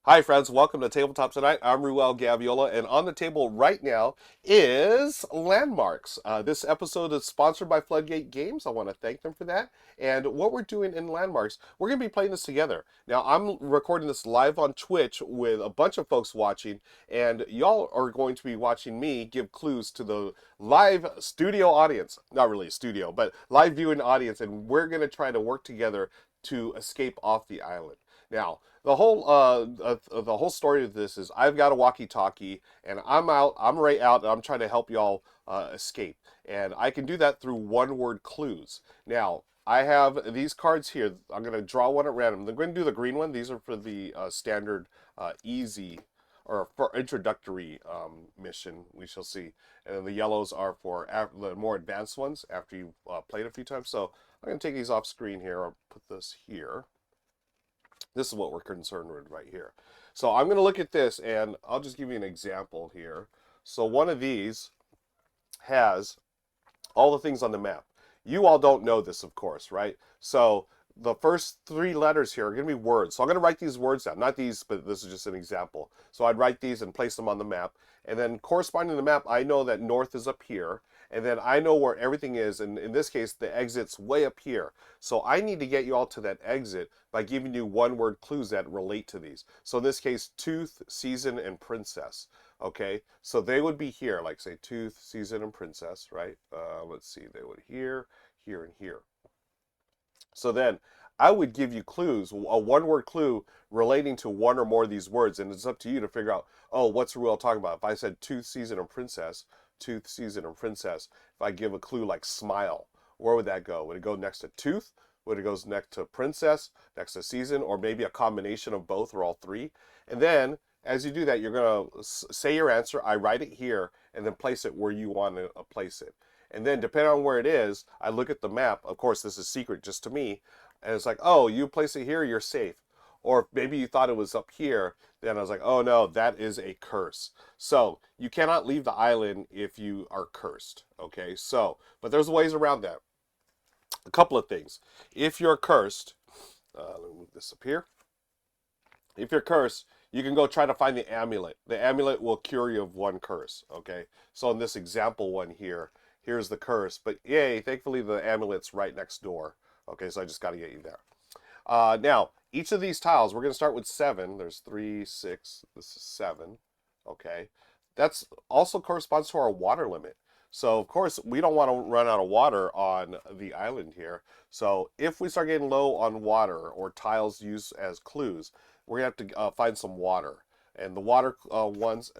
Hi, friends. Welcome to Tabletop Tonight. I'm Ruel Gaviola, and on the table right now is Landmarks. This episode is sponsored by Floodgate Games. I want to thank them for that. And what we're doing in Landmarks, we're going to be playing this together. Now, I'm recording this live on Twitch with a bunch of folks watching, and y'all are going to be watching me give clues to the live studio audience. Not really a studio, but live viewing audience, and we're going to try to work together to escape off the island. Now, the whole story of this is I've got a walkie-talkie and I'm out. I'm right out, and I'm trying to help y'all escape. And I can do that through one-word clues. Now, I have these cards here. I'm going to draw one at random. I'm going to do the green one. These are for the standard easy or for introductory mission. We shall see. And then the yellows are for the more advanced ones after you've played a few times. So I'm going to take these off screen here. I'll put this here. This is what we're concerned with right here. So I'm going to look at this, and I'll just give you an example here. So one of these has all the things on the map. You all don't know this, of course, right? So the first three letters here are going to be words. So I'm going to write these words down. Not these, but this is just an example. So I'd write these and place them on the map. And then corresponding to the map, I know that north is up here. And then I know where everything is. And in this case, the exit's way up here. So I need to get you all to that exit by giving you one-word clues that relate to these. So in this case, tooth, season, and princess. Okay, so they would be here, like say tooth, season, and princess, right? Let's see, they would here, here, and here. So then I would give you clues, a one-word clue relating to one or more of these words, and it's up to you to figure out, oh, what's Ruel talking about? If I said tooth, season, and princess, tooth, season, and princess, if I give a clue like smile, where would that go? Would it go next to tooth? Would it go next to princess, next to season, or maybe a combination of both or all three? And then as you do that, you're going to say your answer. I write it here and then place it where you want to place it. And then depending on where it is, I look at the map. Of course, this is secret just to me. And it's like, oh, you place it here, you're safe. Or maybe you thought it was up here. Then I was like, oh no, that is a curse. So you cannot leave the island if you are cursed. Okay, so, but there's ways around that. A couple of things. If you're cursed, let me move this up here. If you're cursed, you can go try to find the amulet. The amulet will cure you of one curse, okay? So in this example one here, here's the curse. But yay, thankfully the amulet's right next door. Okay, so I just got to get you there. Now, each of these tiles, we're going to start with 7. There's 3, 6, this is 7, okay? That's also corresponds to our water limit. So, of course, we don't want to run out of water on the island here. So, if we start getting low on water or tiles used as clues, we're going to have to find some water. And the water ones,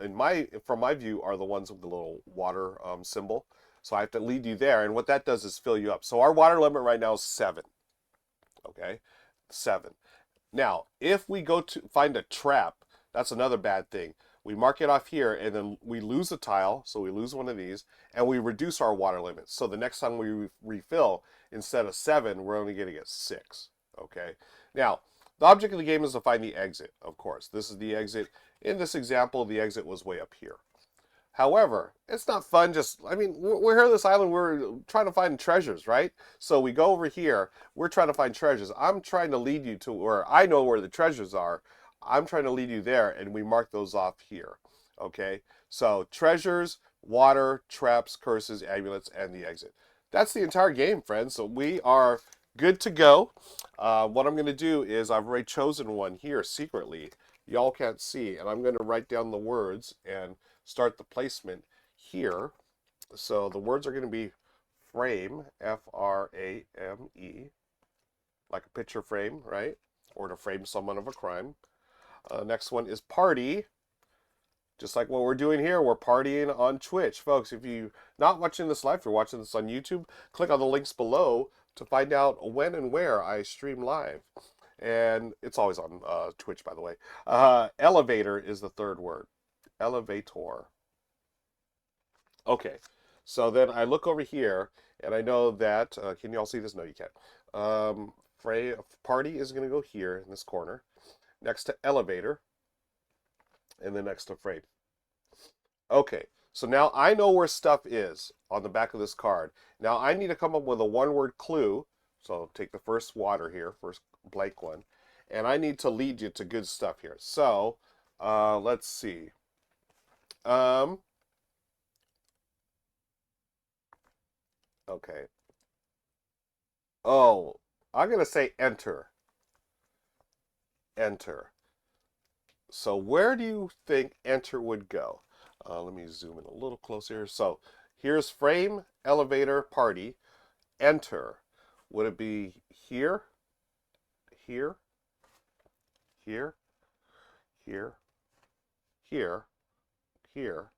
from my view, are the ones with the little water symbol. So I have to lead you there. And what that does is fill you up. So our water limit right now is 7. Okay? 7. Now, if we go to find a trap, that's another bad thing. We mark it off here, and then we lose a tile, so we lose one of these, and we reduce our water limit. So the next time we refill, instead of 7, we're only going to get 6. Okay? Now, the object of the game is to find the exit, of course. This is the exit. In this example, the exit was way up here. However, it's not fun we're here on this island, we're trying to find treasures, right? So we go over here, we're trying to find treasures. I'm trying to lead you to where I know where the treasures are. I'm trying to lead you there, and we mark those off here, okay? So treasures, water, traps, curses, amulets, and the exit. That's the entire game, friends. So we are good to go. What I'm going to do is I've already chosen one here secretly. Y'all can't see, and I'm going to write down the words and start the placement here. So the words are going to be frame, F-R-A-M-E, like a picture frame, right? Or to frame someone of a crime. Next one is party. Just like what we're doing here, we're partying on Twitch. Folks, if you're not watching this live, if you're watching this on YouTube, click on the links below to find out when and where I stream live. And it's always on Twitch, by the way. Elevator is the third word. Elevator. Okay, so then I look over here, and I know that, can you all see this? No, you can't. Party is going to go here in this corner, next to elevator, and then next to frame. Okay, so now I know where stuff is on the back of this card. Now I need to come up with a one-word clue. So I'll take the first water here, first blank one, and I need to lead you to good stuff here. So, let's see. Um, okay. Oh, I'm gonna say enter, enter. So where do you think enter would go? Let me zoom in a little closer. So here's frame, elevator, party, enter. Would it be here, here, here, here, here, here,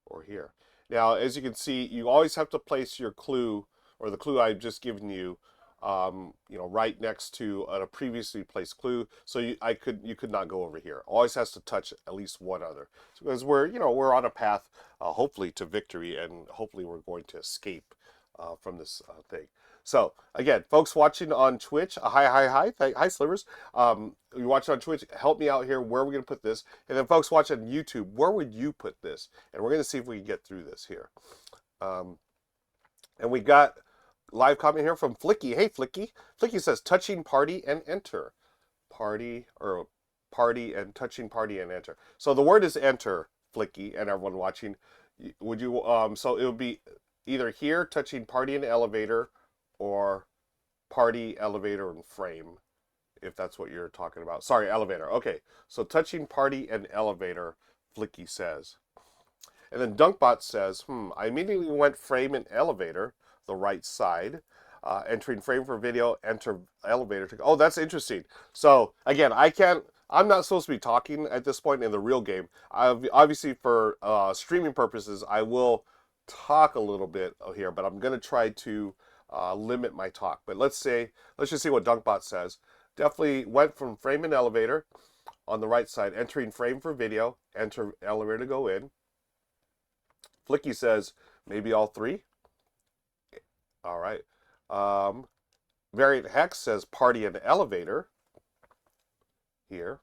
or here? Now, as you can see, you always have to place your clue, or the clue I've just given you, right next to a previously placed clue. So you could not go over here. Always has to touch at least one other, because we're on a path, hopefully to victory, and hopefully we're going to escape from this thing. So again, folks watching on Twitch, hi Slivers. You're watching on Twitch, help me out here. Where are we going to put this? And then folks watching on YouTube, where would you put this? And we're going to see if we can get through this here. And we got live comment here from Flicky. Hey Flicky. Flicky says touching party and enter. Party or party and touching party and enter. So the word is enter, Flicky, and everyone watching. Would you so it would be either here touching party and elevator, or party, elevator, and frame, if that's what you're talking about. Sorry, elevator. Okay, so touching party and elevator, Flicky says. And then Dunkbot says, I immediately went frame and elevator, the right side. Entering frame for video, enter elevator. Oh, that's interesting. So, again, I'm not supposed to be talking at this point in the real game. Obviously, for streaming purposes, I will talk a little bit here, but I'm going to try to limit my talk. But let's just see what Dunkbot says. Definitely went from frame and elevator on the right side, entering frame for video, enter elevator to go in. Flicky says maybe all three. All right. Variant Hex says party and elevator here.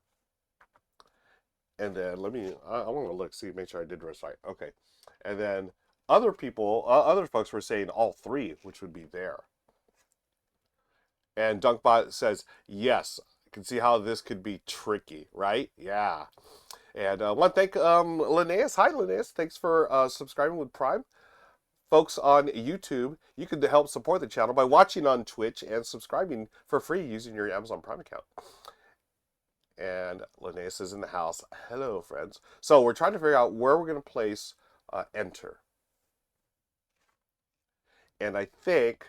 And then I want to look, see, make sure I did the rest right. Okay. And then other folks were saying all three, which would be there. And Dunkbot says, yes, I can see how this could be tricky, right? Yeah. And I want to thank Linnaeus. Hi, Linnaeus. Thanks for subscribing with Prime. Folks on YouTube, you can help support the channel by watching on Twitch and subscribing for free using your Amazon Prime account. And Linnaeus is in the house. Hello, friends. So we're trying to figure out where we're going to place enter. And I think...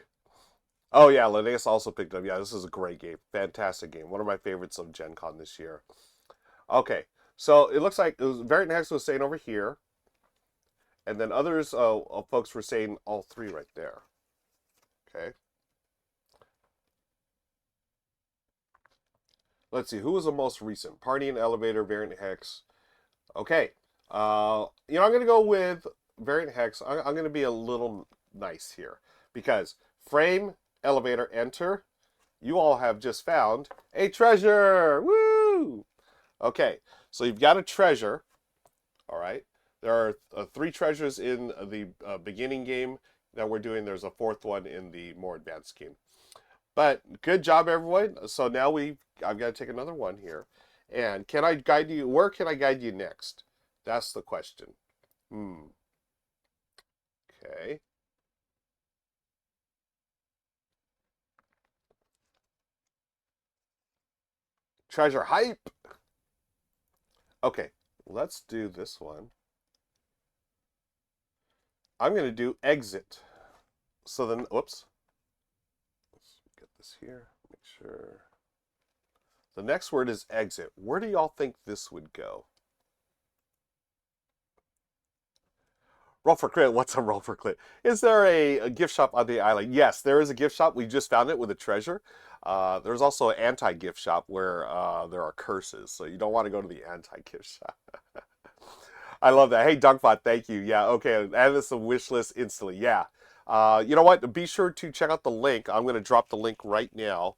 Oh, yeah, Linnaeus also picked up. Yeah, this is a great game. Fantastic game. One of my favorites of Gen Con this year. Okay, so it looks like Variant Hex was saying over here. And then others, folks were saying all three right there. Okay. Let's see, who was the most recent? Party and Elevator, Variant Hex. Okay. I'm going to go with Variant Hex. I'm going to be a little nice here. Because frame, elevator, enter. You all have just found a treasure. Woo! Okay, so you've got a treasure. All right. There are 3 treasures in the beginning game that we're doing. There's a 4th one in the more advanced game. But good job, everyone. So now I've got to take another one here. And can I guide you? Where can I guide you next? That's the question. Okay. Treasure hype. Okay, let's do this one. I'm going to do exit. So then, whoops. Let's get this here. Make sure. The next word is exit. Where do y'all think this would go? Roll for crit. What's a roll for crit? Is there a gift shop on the island? Yes, there is a gift shop. We just found it with a treasure. There's also an anti-gift shop where there are curses. So you don't want to go to the anti-gift shop. I love that. Hey, Dunkbot, thank you. Yeah, okay. Add this to the wish list instantly. Yeah. You know what? Be sure to check out the link. I'm going to drop the link right now.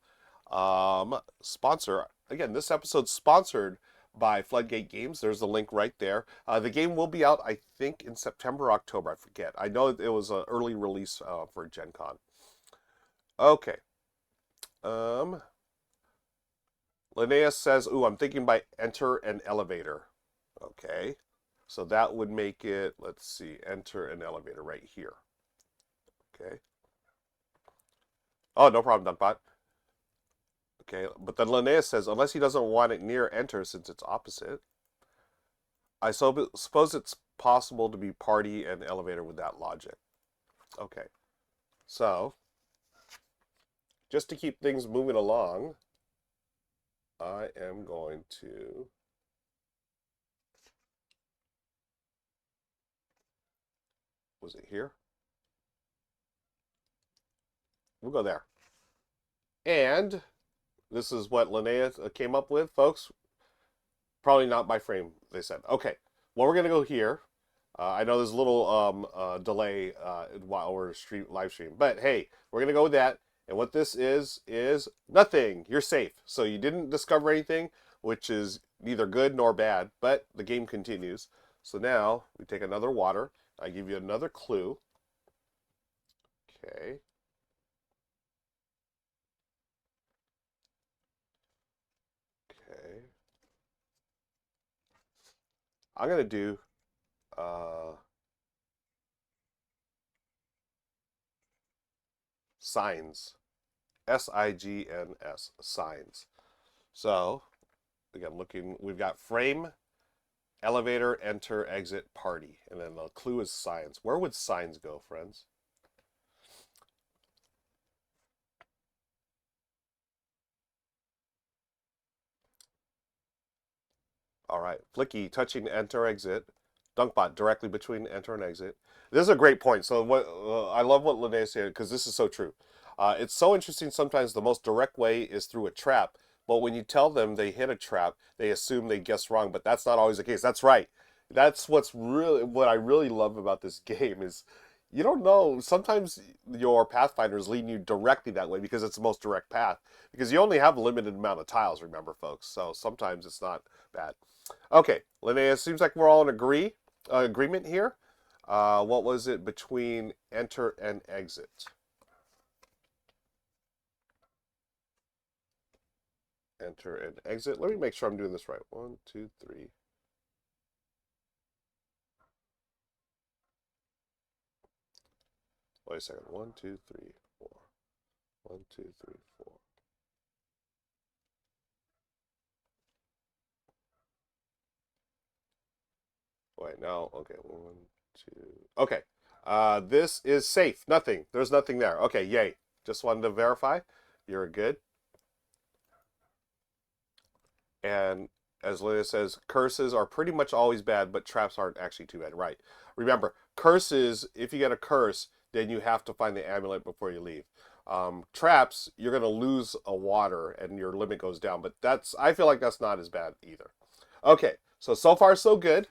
Sponsor. Again, this episode's sponsored by Floodgate Games. There's the link right there. The game will be out, I think, in September or October. I forget. I know it was an early release for Gen Con. Okay. Linnaeus says, ooh, I'm thinking by enter an elevator. Okay. So that would make it, let's see, enter an elevator right here. Okay. Oh, no problem, Dunkbot. Okay. But then Linnaeus says, unless he doesn't want it near enter since it's opposite, I suppose it's possible to be party and elevator with that logic. Okay. So, just to keep things moving along, I am going to was it here? We'll go there. And this is what Linnaeus came up with, folks. Probably not by frame, they said. Okay, well, we're going to go here. I know there's a little delay while we're live stream, but hey, we're going to go with that. And what this is nothing. You're safe. So you didn't discover anything, which is neither good nor bad, but the game continues. So now we take another water. I give you another clue. Okay. Okay. I'm going to do signs. S-I-G-N-S. Signs. So, again, looking, we've got frame, elevator, enter, exit, party. And then the clue is signs. Where would signs go, friends? All right. Flicky, touching enter, exit. Dunkbot, directly between enter and exit. This is a great point. So what I love what Linnaeus said because this is so true. It's so interesting sometimes the most direct way is through a trap. But when you tell them they hit a trap, they assume they guess wrong. But that's not always the case. That's right. That's what I really love about this game is you don't know. Sometimes your pathfinders lead you directly that way because it's the most direct path. Because you only have a limited amount of tiles, remember, folks. So sometimes it's not bad. Okay, Linnea, seems like we're all in agreement here. What was it between enter and exit? Enter and exit. Let me make sure I'm doing this right. 1, 2, 3. Wait a second. 1, 2, 3, 4. 1, 2, 3, 4. Wait, no. Okay, 1, 2. Okay. This is safe. Nothing. There's nothing there. Okay, yay. Just wanted to verify. You're good. And as Lydia says, curses are pretty much always bad, but traps aren't actually too bad. Right. Remember, curses, if you get a curse, then you have to find the amulet before you leave. Traps, you're going to lose a water and your limit goes down, but I feel like that's not as bad either. Okay, so far so good.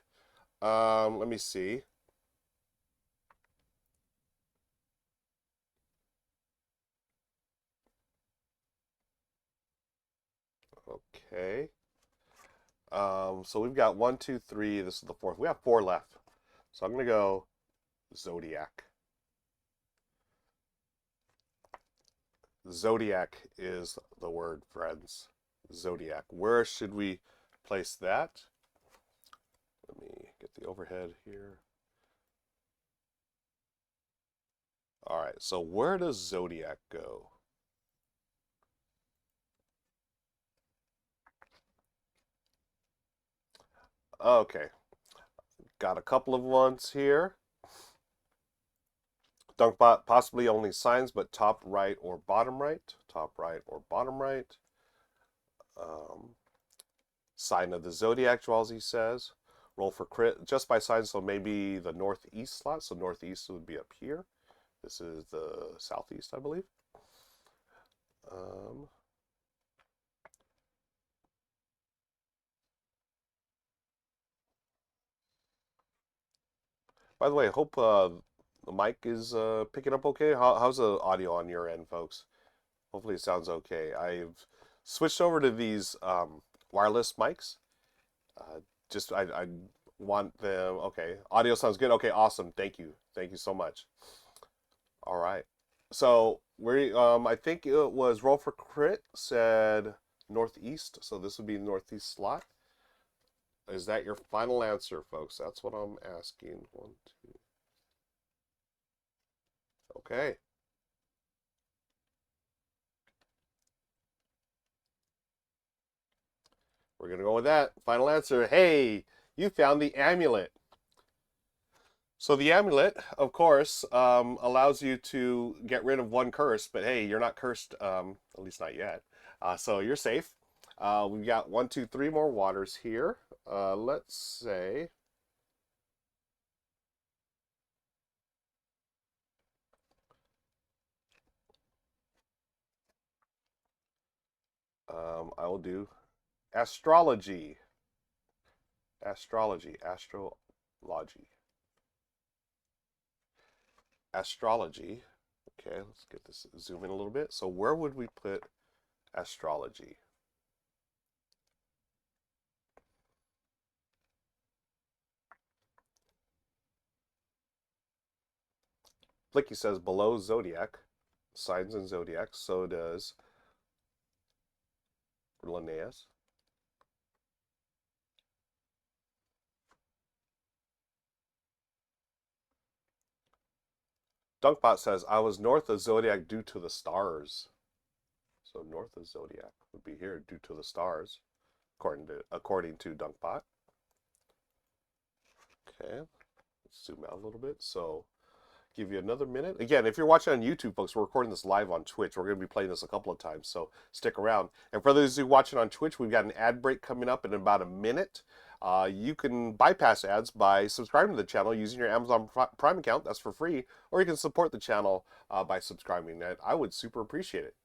Let me see. Okay. So we've got 1, 2, 3. This is the fourth. We have 4 left. So I'm going to go Zodiac. Zodiac is the word, friends. Zodiac. Where should we place that? Let me get the overhead here. All right, so where does Zodiac go? Okay, got a couple of ones here. Dunkbot, possibly only signs, but top right or bottom right. Top right or bottom right. Sign of the Zodiac, Dwalsy says. Roll for crit just by sign, so maybe the northeast slot. So northeast would be up here. This is the southeast, I believe. By the way, I hope the mic is picking up okay. How's the audio on your end, folks? Hopefully it sounds okay. I've switched over to these wireless mics. I want them. Okay, audio sounds good. Okay, awesome. Thank you. Thank you so much. All right. So I think it was roll for crit said Northeast. So this would be northeast slot. Is that your final answer, folks? That's what I'm asking. 1, 2. Okay. We're going to go with that. Final answer. Hey, you found the amulet. So the amulet, of course, allows you to get rid of one curse, but hey, you're not cursed, at least not yet. So you're safe. We've got 1, 2, 3 more waters here. Let's say I will do astrology. Astrology. Astrology. Okay, let's get this zoom in a little bit. So where would we put astrology? Blicky says below zodiac, signs and zodiac. So does Linnaeus. Dunkbot says I was north of zodiac due to the stars. So north of zodiac would be here due to the stars, according to Dunkbot. Okay, let's zoom out a little bit. So give you another minute. Again, if you're watching on YouTube, folks, we're recording this live on Twitch. We're going to be playing this a couple of times, so stick around. And for those of you watching on Twitch, we've got an ad break coming up in about a minute. You can bypass ads by subscribing to the channel using your Amazon Prime account. That's for free. Or you can support the channel by subscribing. And I would super appreciate it.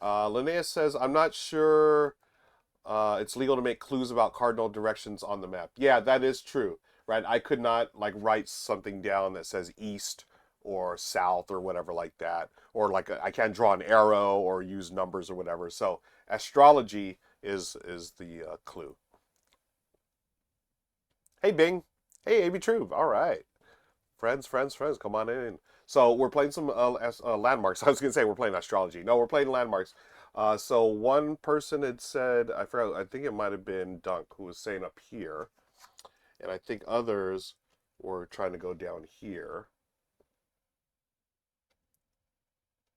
Linnaeus says, I'm not sure it's legal to make clues about cardinal directions on the map. Yeah, that is true, right? I could not like write something down that says east or south or whatever like that. Or like I can't draw an arrow or use numbers or whatever. So astrology is the clue. Hey, Bing. Hey, AB True. All right. Friends, come on in. So we're playing some landmarks. I was gonna say we're playing astrology. No, we're playing landmarks. So one person had said, I forgot, I think it might have been Dunk who was saying up here, and I think others were trying to go down here.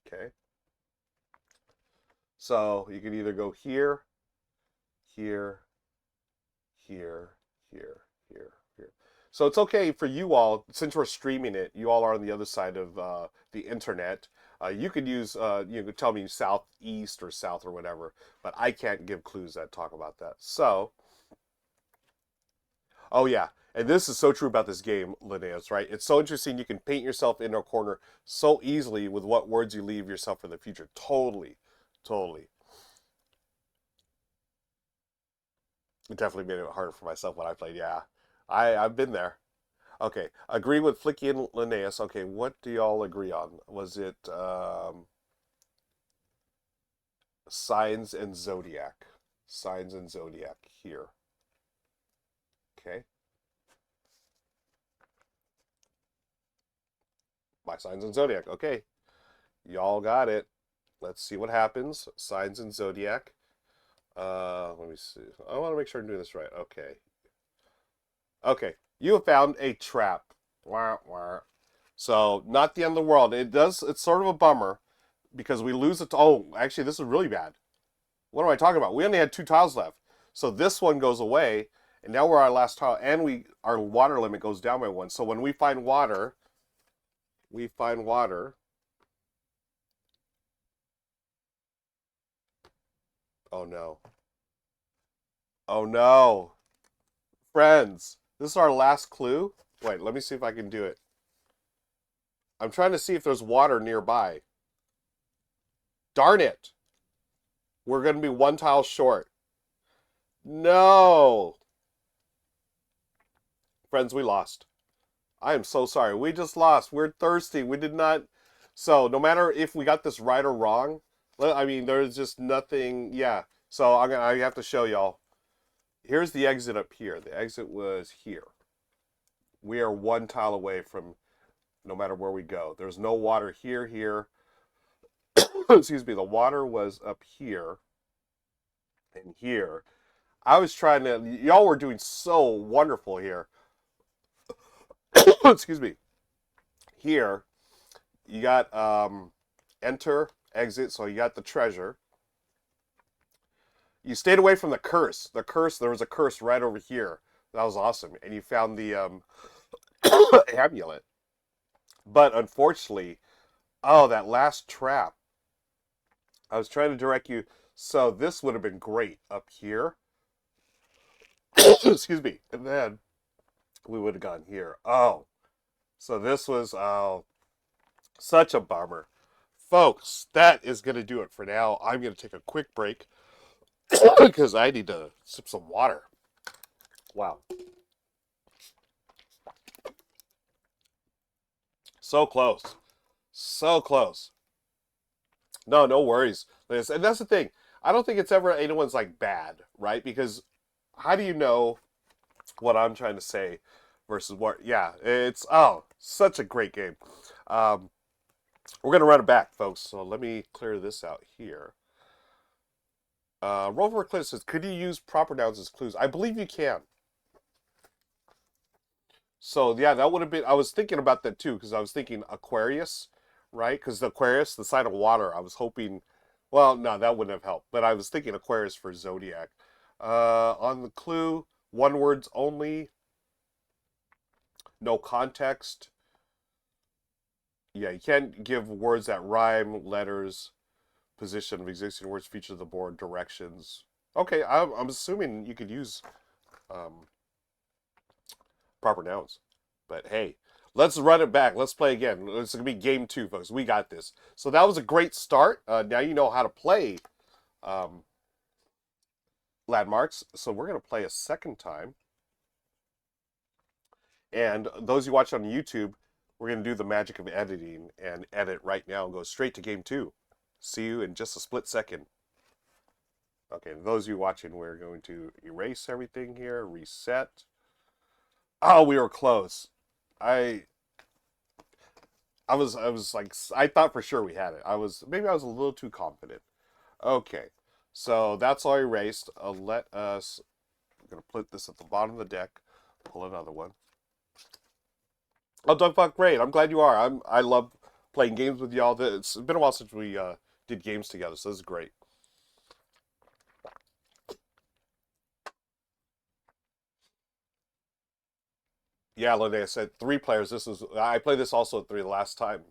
Okay. So you can either go here, here, here, here, here, here. So it's okay for you all, since we're streaming it, you all are on the other side of the internet. You could use, you could tell me southeast or south or whatever, but I can't give clues that talk about that. So, oh yeah, and this is so true about this game, Linnaeus, right? It's so interesting. You can paint yourself into a corner so easily with what words you leave yourself for the future. Totally, totally. It definitely made it harder for myself when I played. Yeah, I've been there. Okay, agree with Flicky and Linnaeus. Okay, what do y'all agree on? Was it signs and zodiac? Signs and zodiac here. Okay, my signs and zodiac. Okay, y'all got it. Let's see what happens. Signs and zodiac. Let me see. I want to make sure I'm doing this right. Okay. Okay, you have found a trap. Wah, wah. So, not the end of the world. It's sort of a bummer because we lose it. Oh, actually, this is really bad. What am I talking about? We only had 2 tiles left. So this one goes away, and now we're our last tile, and our water limit goes down by 1. So when we find water, we find water. Oh no. Oh no. Friends, this is our last clue. Wait, let me see if I can do it. I'm trying to see if there's water nearby. Darn it. We're going to be 1 tile short. No. Friends, we lost. I am so sorry. We just lost. We're thirsty. We did not. So no matter if we got this right or wrong, I mean, there's just nothing. Yeah. So I have to show y'all. Here's the exit up here. The exit was here. We are 1 tile away from no matter where we go. There's no water here, excuse me, the water was up here and here. I was trying to, y'all were doing so wonderful here. Excuse me. Here, you got enter, exit, so you got the treasure. You stayed away from the curse. The curse, there was a curse right over here. That was awesome. And you found the amulet. But unfortunately, oh, that last trap. I was trying to direct you. So this would have been great up here. Excuse me. And then we would have gone here. Oh, so this was such a bummer. Folks, that is going to do it for now. I'm going to take a quick break because I need to sip some water. Wow. So close. So close. No, no worries. And that's the thing. I don't think it's ever anyone's like bad, right? Because how do you know what I'm trying to say versus what? Yeah, it's such a great game. Um, we're gonna run it back, folks. So let me clear this out here. Rover Eclipse says, could you use proper nouns as clues? I believe you can. So yeah, that would have been. I was thinking about that too because I was thinking Aquarius, right? Because the Aquarius, the sign of water. I was hoping. Well, no, that wouldn't have helped. But I was thinking Aquarius for zodiac. On the clue, one words only, no context. Yeah, you can't give words that rhyme, letters, position of existing words, feature of the board, directions. Okay, I'm assuming you could use um, proper nouns. But hey, let's run it back. Let's play again. It's going to be game 2, folks. We got this. So that was a great start. Now you know how to play um, landmarks. So we're going to play a second time. And those you watch on YouTube, we're going to do the magic of editing and edit right now and go straight to game 2. See you in just a split second. Okay, those of you watching, we're going to erase everything here, reset. Oh, we were close. I was like, I thought for sure we had it. Maybe I was a little too confident. Okay, so that's all erased. Let us, I'm gonna put this at the bottom of the deck. Pull another one. Oh, Doug Buck, great. I'm glad you are. I love playing games with y'all. It's been a while since we did games together, so this is great. Yeah, Linnea said 3 players. I played this also at 3 the last time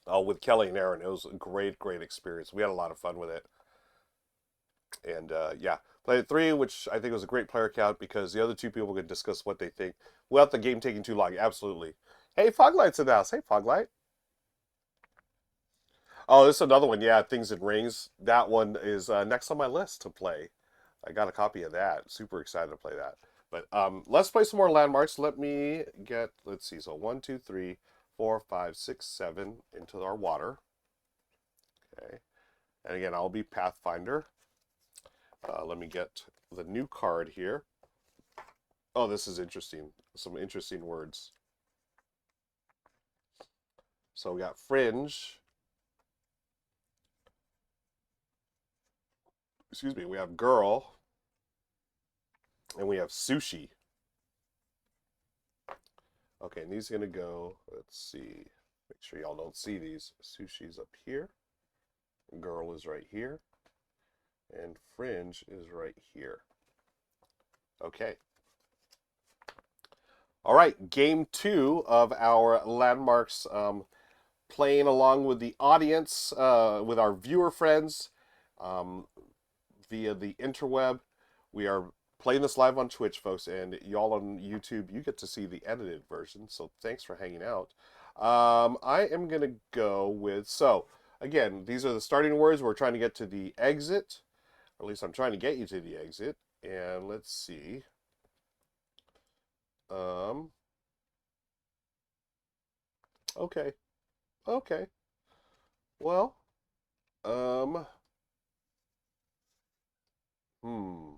with Kelly and Aaron. It was a great, great experience. We had a lot of fun with it. And yeah, played at 3, which I think was a great player count because the other 2 people could discuss what they think without the game taking too long. Absolutely. Hey, Foglight's in the house. Hey, Foglight. Oh, this is another one. Yeah, Things in Rings. That one is next on my list to play. I got a copy of that. Super excited to play that. But let's play some more landmarks. Let's see. So 1, 2, 3, 4, 5, 6, 7 into our water. Okay. And again, I'll be Pathfinder. Let me get the new card here. Oh, this is interesting. Some interesting words. So we got fringe. Excuse me. We have girl. And we have sushi. Okay, and these are going to go, let's see. Make sure y'all don't see these. Sushi's up here. Girl is right here. And fringe is right here. Okay. All right, game 2 of our landmarks, playing along with the audience, with our viewer friends, via the interweb. We are playing this live on Twitch, folks, and y'all on YouTube, you get to see the edited version, so thanks for hanging out. I am going to go with, so, again, these are the starting words. We're trying to get to the exit, or at least I'm trying to get you to the exit, and let's see. Okay. Okay. Well, um, hmm.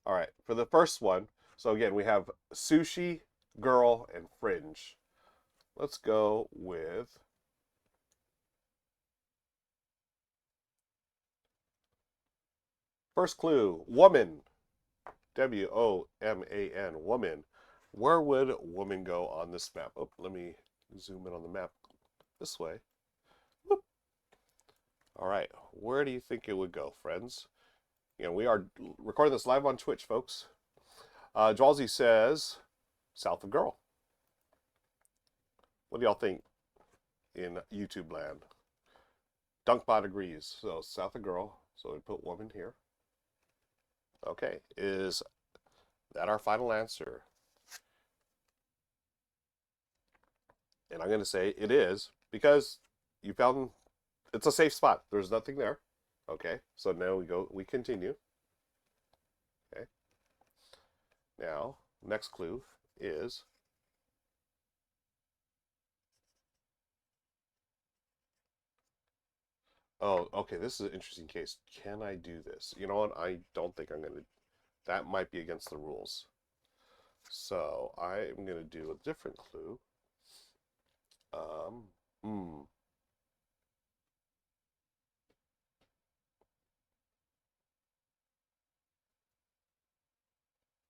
All right, for the first one, so again, we have sushi, girl, and fringe. Let's go with First clue, woman. Woman, woman. Where would woman go on this map? Oh, let me zoom in on the map this way. Whoop. All right, where do you think it would go, friends? You know, we are recording this live on Twitch, folks. Jalsey says, south of girl. What do y'all think in YouTube land? Dunkbot agrees. So south of girl. So we put woman here. Okay, is that our final answer? And I'm going to say it is because you found it's a safe spot. There's nothing there. Okay, so now we continue. Okay. Now, next clue is oh, okay, this is an interesting case. Can I do this? You know what? I don't think I'm going to. That might be against the rules. So I'm going to do a different clue. Um, hmm.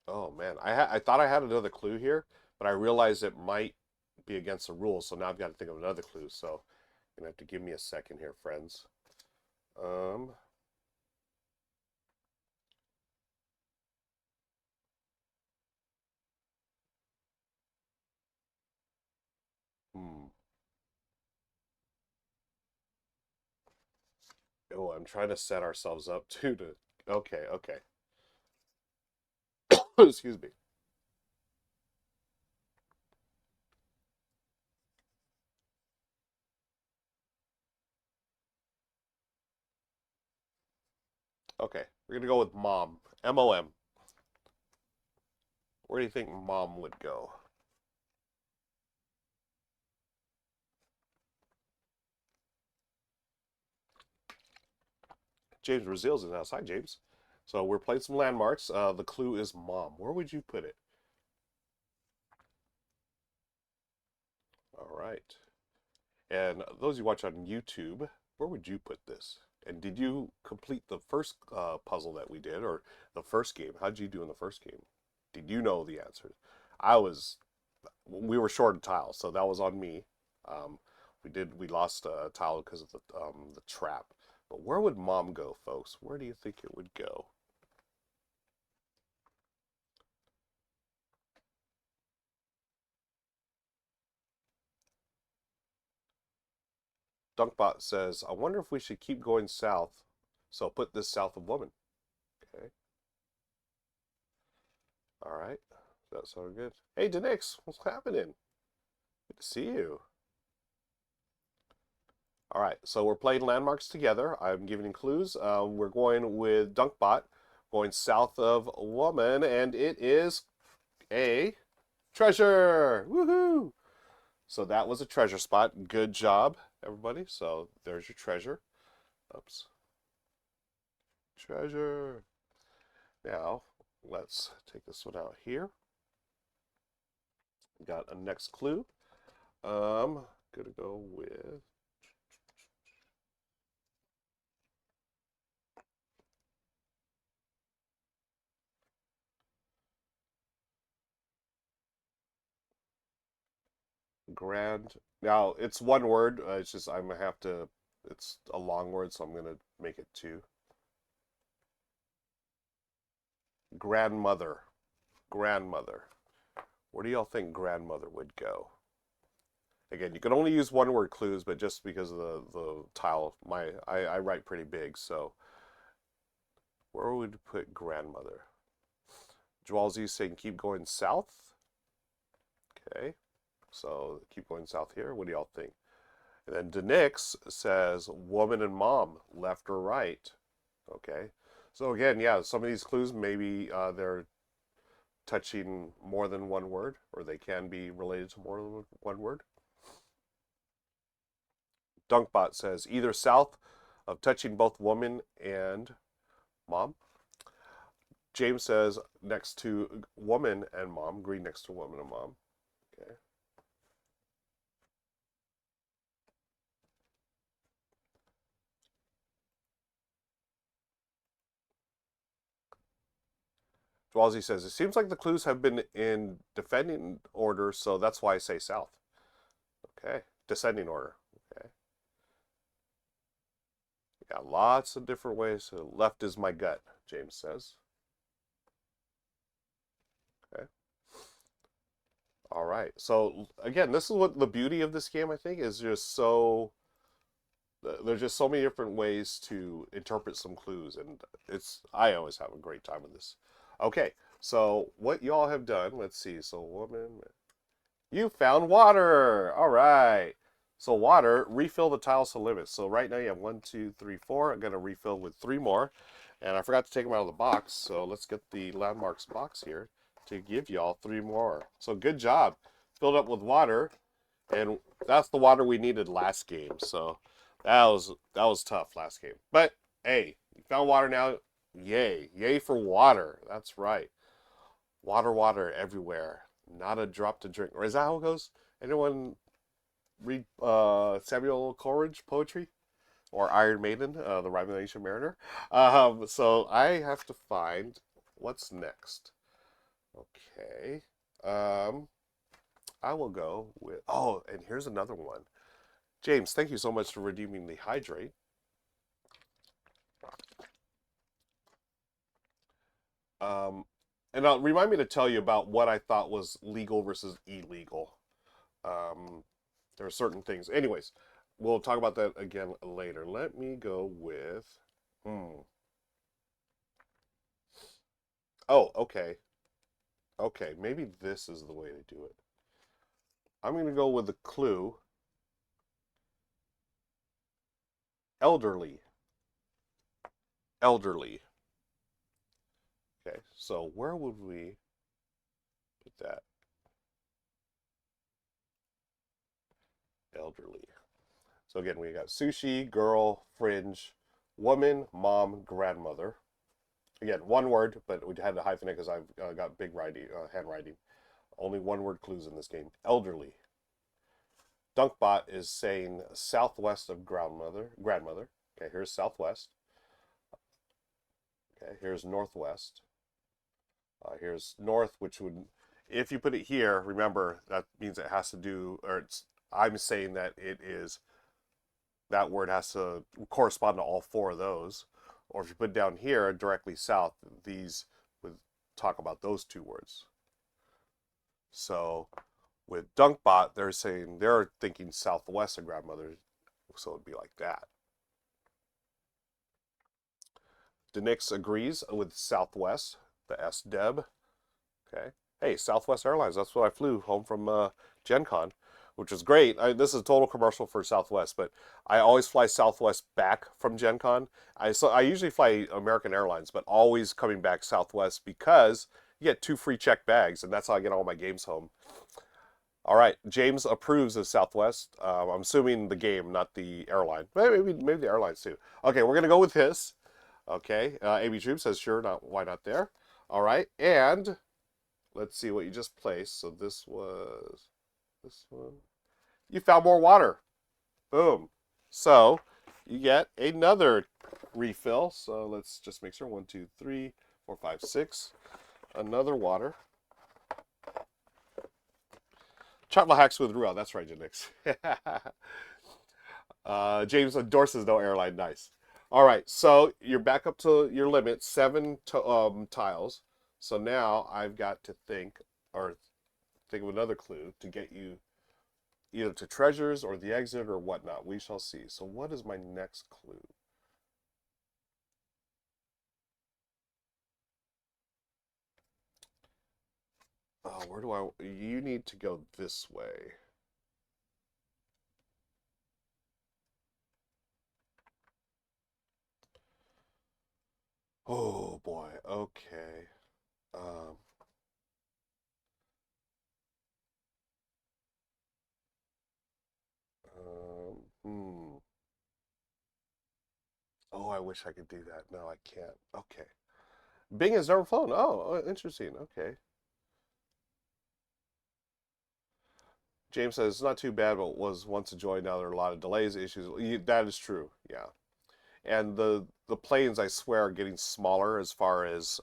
Oh man, I thought I had another clue here, but I realized it might be against the rules. So now I've got to think of another clue. So you're gonna have to give me a second here, friends. Um, hmm. Oh, I'm trying to set ourselves up too to. Okay, okay. Excuse me. Okay, we're gonna go with mom. MOM. Where do you think mom would go? James Brazil's in the house. Hi, James. So we're playing some landmarks. The clue is mom. Where would you put it? All right. And those you watch on YouTube, where would you put this? And did you complete the first puzzle that we did, or the first game? How did you do in the first game? Did you know the answers? I was. We were short a tile, so that was on me. Um, we lost a tile because of the trap. But where would mom go, folks? Where do you think it would go? Dunkbot says, I wonder if we should keep going south. So put this south of woman. Okay. All right. That sounds good. Hey, Denix, what's happening? Good to see you. All right, so we're playing landmarks together. I'm giving clues. We're going with Dunkbot, going south of woman, and it is a treasure. Woohoo! So that was a treasure spot. Good job, everybody. So there's your treasure. Oops. Treasure. Now, let's take this one out here. Got a next clue. Gonna go with grand. Now it's one word. It's just I'm gonna have to. It's a long word, so I'm gonna make it two. Grandmother. Grandmother. Where do y'all think grandmother would go? Again, you can only use one word clues, but just because of the tile, I write pretty big, so where would you put grandmother? Dwalzy saying keep going south. Okay, so keep going south here. What do y'all think? And then Denix says woman and mom, left or right. Okay, so again, yeah, some of these clues maybe they're touching more than one word, or they can be related to more than one word. Dunkbot says either south of touching both woman and mom. James says next to woman and mom, green next to woman and mom. Okay. Dwalsy says, it seems like the clues have been in defending order, so that's why I say south. Okay. Descending order. Okay. Yeah, lots of different ways. So left is my gut, James says. Okay. All right. So again, this is what the beauty of this game, I think, is just so there's just so many different ways to interpret some clues, and I always have a great time with this. Okay, so what y'all have done, let's see. So woman, you found water. All right. So water, refill the tiles to limits. So right now you have one, two, three, four. I'm gonna refill with three more, and I forgot to take them out of the box. So let's get the landmarks box here to give y'all three more. So good job, filled up with water, and that's the water we needed last game. So that was tough last game. But hey, you found water now. Yay, yay for water. That's right. Water, water everywhere. Not a drop to drink. Or is that how it goes? Anyone read Samuel Coleridge poetry or Iron Maiden, the Rhyme of the Ancient Mariner? So I have to find what's next. Okay. Um, I will go with. Oh, and here's another one. James, thank you so much for redeeming the hydrate. Um, and remind me to tell you about what I thought was legal versus illegal. Um, there are certain things. Anyways, we'll talk about that again later. Let me go with. Hmm. Oh, okay. Okay, maybe this is the way to do it. I'm going to go with the clue elderly. Elderly. Okay, so where would we put that? Elderly. So again, we got sushi, girl, fringe, woman, mom, grandmother. Again, one word, but we had to hyphenate because I've got big writing, handwriting. Only one word clues in this game. Elderly. Dunkbot is saying southwest of grandmother. Okay, here's southwest. Okay, here's northwest. Here's north, which would, if you put it here, remember that means it has to do, or I'm saying that that word has to correspond to all four of those. Or if you put down here directly south, these would talk about those two words. So with Dunkbot, they're thinking southwest of grandmother, so it'd be like that. Denix agrees with southwest, the S Deb. Okay. Hey, Southwest Airlines. That's what I flew home from Gen Con, which is great. This is a total commercial for Southwest, but I always fly Southwest back from Gen Con. I usually fly American Airlines, but always coming back Southwest because you get two free checked bags, and that's how I get all my games home. All right, James approves of Southwest. I'm assuming the game, not the airline. Maybe the airlines too. Okay, we're gonna go with this. Okay, AB Troop says sure, not why not there. All right, and let's see what you just placed. So this was this one. You found more water. Boom. So you get another refill. So let's just make sure. 1, 2, 3, 4, 5, 6. Another water. Travel hacks with Ruel. That's right, Janix. James endorses no airline. Nice. All right, so you're back up to your limit, seven tiles. So now I've got to think of another clue to get you either to treasures or the exit or whatnot. We shall see. So what is my next clue? Oh, where do I? You need to go this way. Oh boy. Okay. Um, hmm. Oh, I wish I could do that. No, I can't. Okay. Bing has never flown. Oh, interesting. Okay. James says it's not too bad, but was once a joy. Now there are a lot of delays, issues. That is true. Yeah. And the planes, I swear, are getting smaller as far as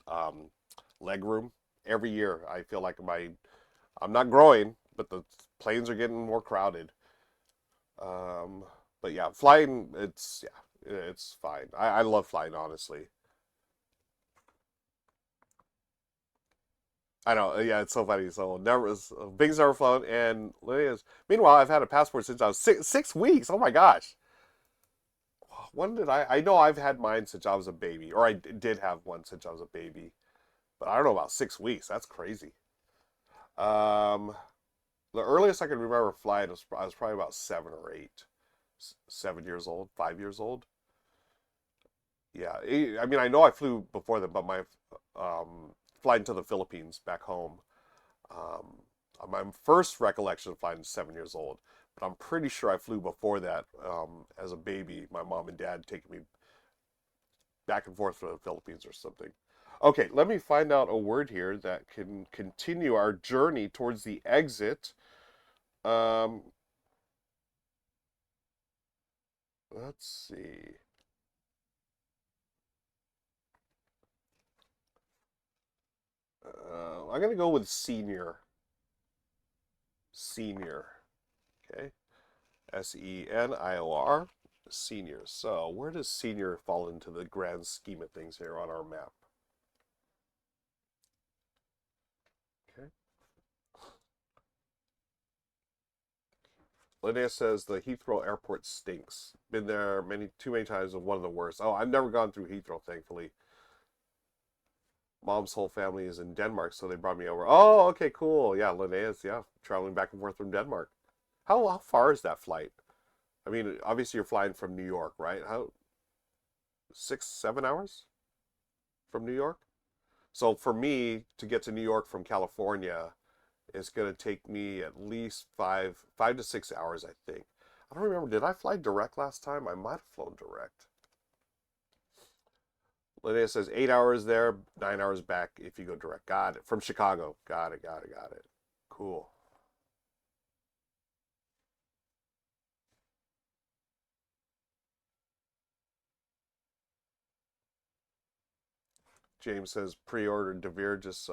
leg room. Every year, I feel like I'm not growing, but the planes are getting more crowded. Um, but yeah, flying, it's fine. I love flying, honestly. I know, yeah, it's so funny. So never, Bing's never flown, and Lydia's. Meanwhile, I've had a passport since I was 6 weeks. Oh my gosh, when did I? I know I've had mine since I was a baby, or did have one since I was a baby, but I don't know about 6 weeks. That's crazy. Um, the earliest I can remember flying was I was probably about 7 or 8, 7 years old, 5 years old. Yeah, I mean, I know I flew before then, but my flying to the Philippines back home. Um, my first recollection of flying is 7 years old, but I'm pretty sure I flew before that as a baby. My mom and dad taking me back and forth to the Philippines or something. Okay, let me find out a word here that can continue our journey towards the exit. Um, let's see. I'm gonna go with senior. Senior. Okay. Senior. Senior. So where does senior fall into the grand scheme of things here on our map? Okay. Linnea says the Heathrow airport stinks. Been there too many times and one of the worst. Oh, I've never gone through Heathrow, thankfully. Mom's whole family is in Denmark, so they brought me over. Oh, okay, cool. Yeah, Linnea's, yeah, traveling back and forth from Denmark. How far is that flight? I mean, obviously you're flying from New York, right? How 6, 7 hours from New York? So for me to get to New York from California, it's gonna take me at least 5 to 6 hours, I think. I don't remember. Did I fly direct last time? I might have flown direct. Linnea says 8 hours there, 9 hours back if you go direct. Got it. From Chicago. Got it. Got it. Got it. Cool. James says pre-ordered Devere just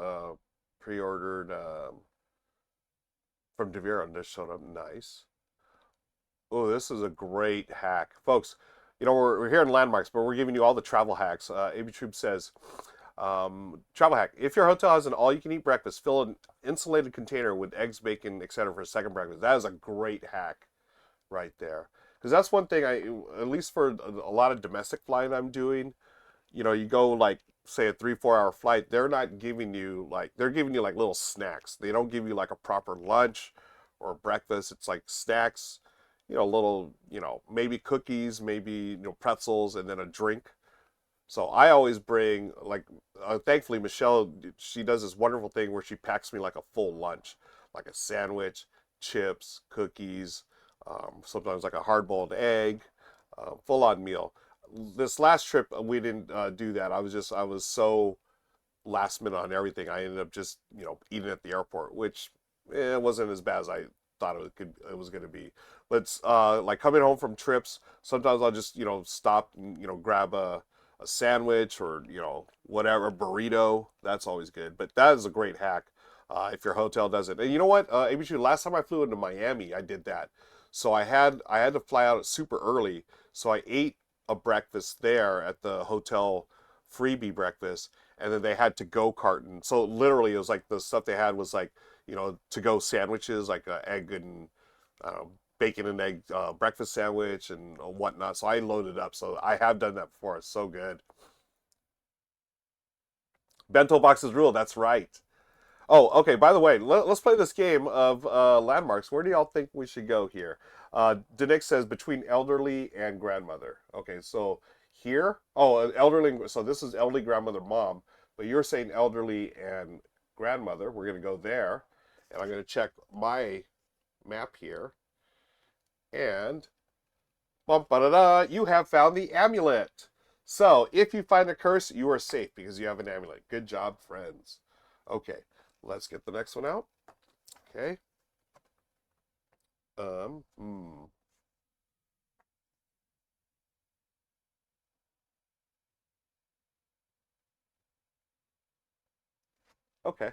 pre-ordered from Devere and just showed up. Nice. Oh, this is a great hack, folks. You know we're here in landmarks, but we're giving you all the travel hacks. AB Troop says travel hack: if your hotel has an all-you-can-eat breakfast, fill an insulated container with eggs, bacon, etc. for a second breakfast. That is a great hack right there. Because that's one thing at least for a lot of domestic flying I'm doing, you go like say a 3, 4 hour flight, they're giving you like little snacks. They don't give you like a proper lunch or breakfast. It's like snacks, little, maybe cookies, maybe, pretzels, and then a drink. So I always bring like, thankfully Michelle, she does this wonderful thing where she packs me like a full lunch, like a sandwich, chips, cookies, sometimes like a hard-boiled egg, full-on meal. This last trip we didn't do that. I was so last minute on everything. I ended up just eating at the airport, which wasn't as bad as I thought it was going to be. But like coming home from trips, sometimes I'll just stop and grab a sandwich or whatever, a burrito. That's always good. But that is a great hack if your hotel does it. And you know what, ABC, last time I flew into Miami, I did that. So I had to fly out super early. So I ate a breakfast there at the hotel, freebie breakfast, and then they had to go carton. So literally, it was like the stuff they had was like to go sandwiches, like egg and uh, bacon and egg breakfast sandwich and whatnot. So I loaded up. So I have done that before. It's so good. Bento boxes rule. That's right. Oh, okay. By the way, us play this game of landmarks. Where do y'all think we should go here? Denick says between elderly and grandmother. Okay, so here, elderly. So this is elderly grandmother, mom, but you're saying elderly and grandmother. We're gonna go there, and I'm gonna check my map here, and bum ba da da, you have found the amulet. So if you find a curse, you are safe because you have an amulet. Good job, friends. Okay, let's get the next one out. Okay. Um, hmm. Okay.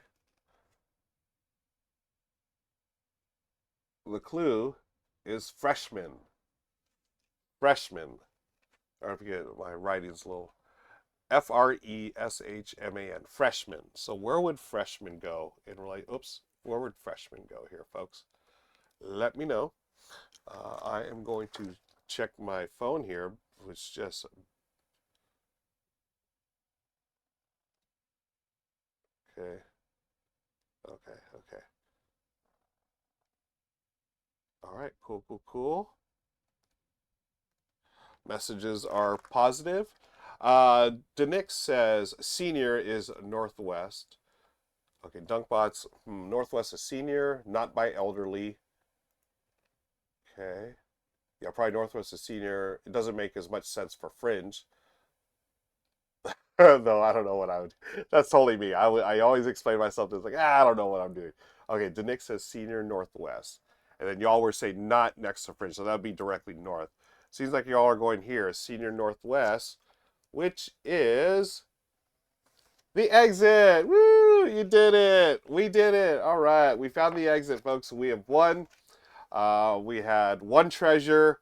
The clue is freshman. Freshman. Or I forget, my writing's a little. Freshman. Freshman. So where would freshman go in relate? Oops. Where would freshman go here, folks? Let me know. I am going to check my phone here, which just okay, okay. All right, cool, cool, cool. Messages are positive. Denix says senior is northwest. Okay, Dunkbots, northwest is senior, not by elderly. Okay. Yeah, probably northwest is senior. It doesn't make as much sense for fringe. No, I don't know what I would. That's totally me. I always explain myself as like, I don't know what I'm doing. Okay, Denix says senior northwest. And then y'all were saying not next to fringe, so that would be directly north. Seems like y'all are going here, senior northwest, which is the exit. Woo! You did it. We did it. All right. We found the exit, folks. We have won. We had one treasure.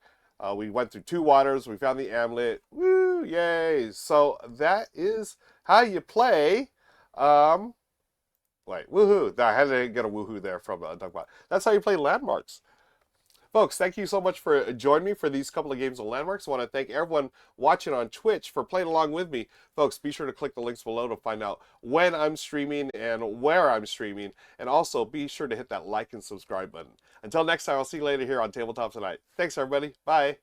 We went through two waters. We found the amulet. Woo! Yay! So that is how you play. Um, Wait, woohoo! I had to get a woohoo there from Duckbot. That's how you play landmarks. Folks, thank you so much for joining me for these couple of games of Landmarks. I want to thank everyone watching on Twitch for playing along with me. Folks, be sure to click the links below to find out when I'm streaming and where I'm streaming. And also be sure to hit that like and subscribe button. Until next time, I'll see you later here on Tabletop Tonight. Thanks, everybody. Bye.